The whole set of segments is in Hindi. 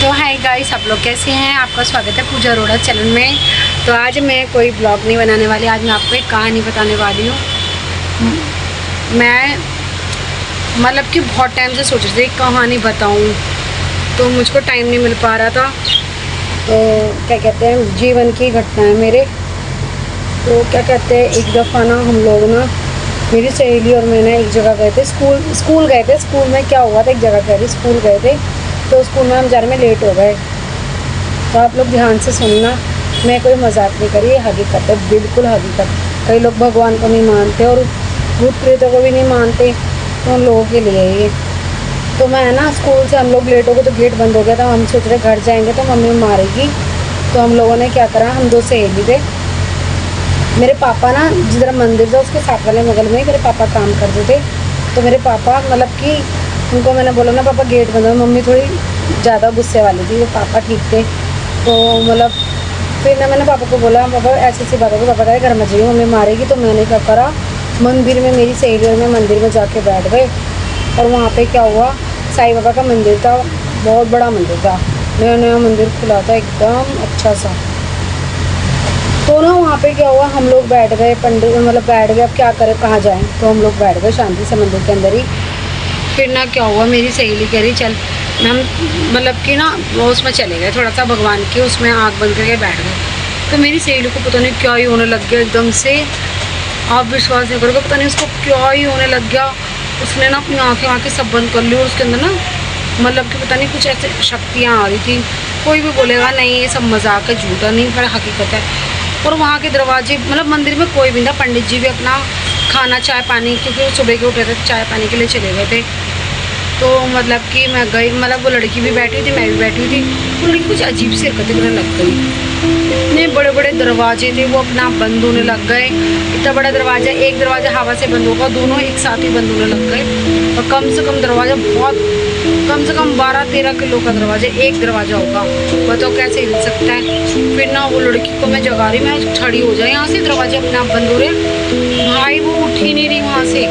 तो हाय गाइस, आप लोग कैसे हैं। आपका स्वागत है पूजा अरोड़ा चैनल में। तो आज मैं कोई ब्लॉग नहीं बनाने वाली, आज मैं आपको एक कहानी बताने वाली हूँ। मैं मतलब कि बहुत टाइम से सोच रही थी एक कहानी बताऊँ, तो मुझको टाइम नहीं मिल पा रहा था। तो क्या कहते हैं, जीवन की घटना है मेरे। तो क्या कहते हैं, एक दफ़ा ना हम लोग ना, मेरी सहेली और मैंने एक जगह गए थे, स्कूल गए थे। स्कूल में क्या हुआ था, एक जगह कह रही, स्कूल गए थे। तो स्कूल में हम जाने में लेट हो गए। तो आप लोग ध्यान से सुनना, मैं कोई मजाक नहीं करी, ये हकीकत है, बिल्कुल हकीकत। कई लोग भगवान को नहीं मानते और भूत प्रेतों को भी नहीं मानते, तो उन लोगों के लिए ये। तो मैं ना, स्कूल से हम लोग लेट हो गए तो गेट बंद हो गया था। हम सोच रहे घर जाएंगे तो मम्मी मारेगी। तो हम लोगों ने क्या करा, हम दो सहेली थे। मेरे पापा ना, जिधर मंदिर था उसके साथ वाले बगल में मेरे पापा काम करते थे। तो मेरे पापा मतलब कि उनको मैंने बोला ना पापा गेट बंद हो। मम्मी थोड़ी ज़्यादा गुस्से वाली थी, वो पापा ठीक थे। तो मतलब फिर ना मैंने पापा को बोला, पापा ऐसी ऐसी बात होगी, पापा कहे घर मत जाइए मम्मी मारेगी। तो मैंने क्या करा, मंदिर में, मेरी सहेली और मैं मंदिर में जाके बैठ गए। और वहाँ पे क्या हुआ, साईं बाबा का मंदिर था, बहुत बड़ा मंदिर था, नया नया मंदिर खुला था, एकदम अच्छा सा। तो ना वहाँ पे क्या हुआ, हम लोग बैठ गए, पंडित मतलब बैठ गए, अब क्या करें कहाँ जाएं। तो हम लोग बैठ गए शांति से मंदिर के अंदर ही। फिर ना क्या हुआ, मेरी सहेली कह रही चल, हम मतलब कि ना वो उसमें चले गए, थोड़ा सा भगवान के उसमें आँख बंद करके बैठ गए। तो मेरी सहेली को पता नहीं क्या ही होने लग गया एकदम से, आप विश्वास नहीं करोगे, पता नहीं उसको क्या ही होने लग गया। उसने ना अपनी आँखें सब बंद कर ली और उसके अंदर ना मतलब कि पता नहीं कुछ ऐसे शक्तियाँ आ रही थी। कोई भी बोलेगा नहीं ये सब मजाक है, झूठा नहीं, पर हकीकत है। और वहाँ के दरवाजे, मतलब मंदिर में कोई भी ना, पंडित जी भी अपना खाना चाय पानी, क्योंकि वो सुबह के उठे थे चाय पानी के लिए चले गए थे। तो मतलब कि मैं गई, मतलब वो लड़की भी बैठी थी, मैं भी बैठी थी। वो लड़की कुछ अजीब सी हरकतें करने लग गई। इतने बड़े बड़े दरवाजे थे, वो अपना बंद होने लग गए। इतना बड़ा दरवाजा, एक दरवाजा हवा से बंद होगा, दोनों एक साथ ही बंद होने लग गए। और कम से कम दरवाजा, बहुत कम से कम 12-13 किलो का दरवाजा, एक दरवाजा होगा, बताओ कैसे हिल सकता है। फिर ना वो लड़की को मैं जगा रही, मैं खड़ी हो जाए यहाँ से, दरवाजे अपने आप बंद हो रहे। भाई वो उठ ही नहीं रही वहाँ से।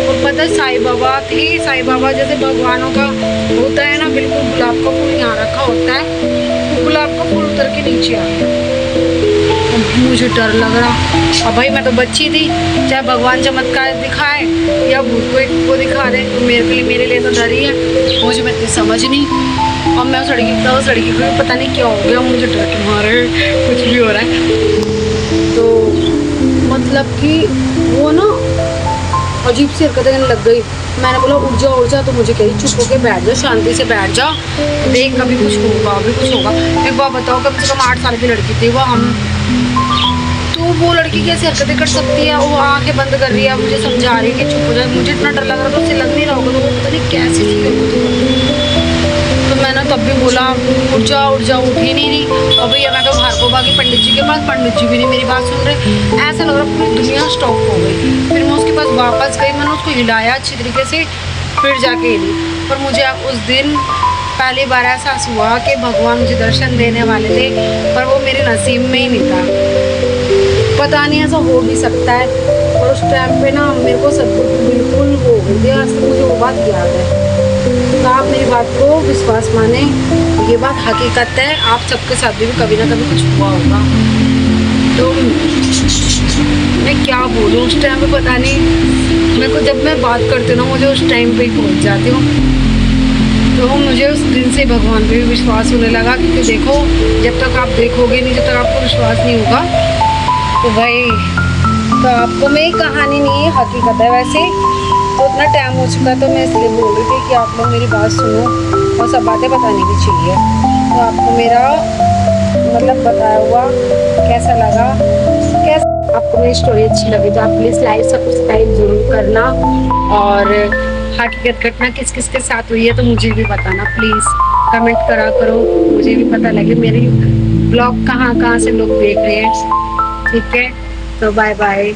और पता है साईं बाबा थे, साईं बाबा जैसे भगवानों का होता है ना, बिल्कुल गुलाब का फूल यहाँ रखा होता है, तो गुलाब का फूल उतर के नीचे आ गया। मुझे डर लग रहा। अब भाई मैं तो बच्ची थी, चाहे भगवान चमत्कार दिखाए या भूत को दिखा दे, तो मेरे लिए तो डर ही है। मुझे मैं इतनी समझ नहीं। और मैं उस लड़की को पता नहीं क्या हो गया, मुझे डर के मारे कुछ भी हो रहा है। तो मतलब कि वो ना अजीब सी हरकतें करने लग गई। मैंने बोला उठ जा, तो मुझे कही चुप होके बैठ जा, शांति से बैठ जा, देख कभी कुछ होगा, अभी कुछ होगा। एक बार बताओ, कम से कम 8 साल की लड़की थी वो, हम तो वो लड़की कैसे हरकतें कर सकती है। वो आंखें बंद कर रही है, मुझे समझा रही है कि चुप हो जाए। मुझे इतना डर लग रहा था, उससे लग नहीं रहा होगा, तो वो पता नहीं कैसी थी। तो मैंने तब भी बोला उठ जा, उठ ही नहीं रही। और भैया मैं तो बाहर को भागी पंडित जी के पास, पंडित जी भी नहीं मेरी बात सुन रहे। ऐसा लग रहा पूरी दुनिया स्टॉप हो गई। फिर मैं उसके पास वापस गई, मैंने उसको हिलाया अच्छी तरीके से, फिर जाके हिली। पर मुझे अब उस दिन पहली बार एहसास हुआ कि भगवान मुझे दर्शन देने वाले थे, पर वो मेरे नसीब में ही नहीं था। पता नहीं ऐसा हो भी सकता है। और उस टाइम पे ना मेरे को सदबुद्धि बिल्कुल हो गई थी, आज तक मुझे वो बात याद है। तो आप मेरी बात को विश्वास माने, ये बात हकीकत है, आप सबके साथ भी कभी ना कभी कुछ हुआ होगा। तो मैं क्या बोलूँ, उस टाइम पे पता नहीं मेरे को, जब मैं बात करती हूँ ना मुझे उस टाइम पे ही पहुँच जाती हूँ। तो मुझे उस दिन से भगवान पे भी विश्वास होने लगा, क्योंकि देखो जब तक आप देखोगे नहीं, जब तक आपको विश्वास नहीं होगा, तो भाई तो आपको मेरी कहानी नहीं है, हकीकत है। वैसे तो इतना टाइम हो चुका, तो मैं इसलिए बोल रही थी कि आप लोग मेरी बात सुनो और सब बातें बतानी भी चाहिए। तो आपको मेरा मतलब बताया हुआ कैसा लगा, कैसा आपको मेरी स्टोरी अच्छी लगी, तो आप प्लीज़ लाइक सब्सक्राइब जरूर करना। और हकीकत घटना किस किस के साथ हुई है तो मुझे भी बताना, प्लीज़ कमेंट करा करो, मुझे भी पता लगे मेरी ब्लॉग कहाँ से लोग देख रहे हैं। ठीक है, तो बाय बाय।